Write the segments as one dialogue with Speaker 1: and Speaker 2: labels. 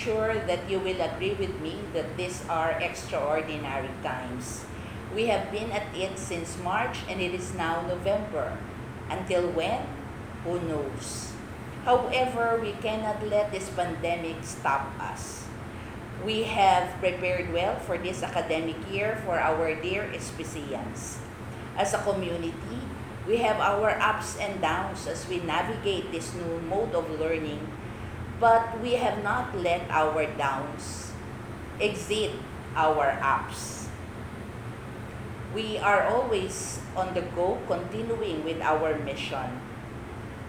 Speaker 1: sure that you will agree with me that these are extraordinary times. We have been at it since March and it is now November. Until when? Who knows? However, we cannot let this pandemic stop us. We have prepared well for this academic year for our dear SPCians. As a community, we have our ups and downs as we navigate this new mode of learning, but we have not let our downs exceed our ups. We are always on the go, continuing with our mission.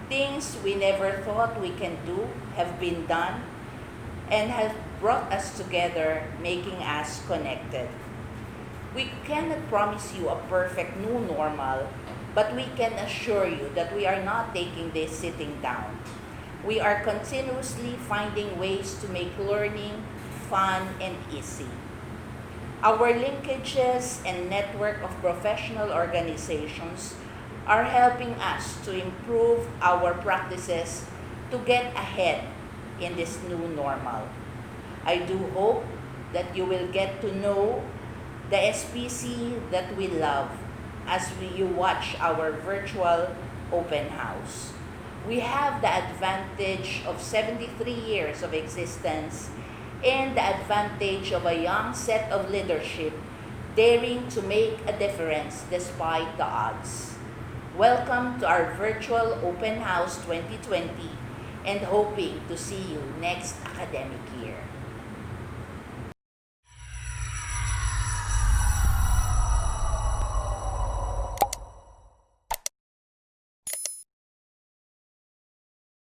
Speaker 1: Things we never thought we can do have been done and have brought us together, making us connected. We cannot promise you a perfect new normal, but we can assure you that we are not taking this sitting down. We are continuously finding ways to make learning fun and easy. Our linkages and network of professional organizations are helping us to improve our practices to get ahead in this new normal. I do hope that you will get to know the SPC that we love as you watch our virtual open house. We have the advantage of 73 years of existence and the advantage of a young set of leadership daring to make a difference despite the odds. Welcome to our virtual open house 2020 and hoping to see you next academic year.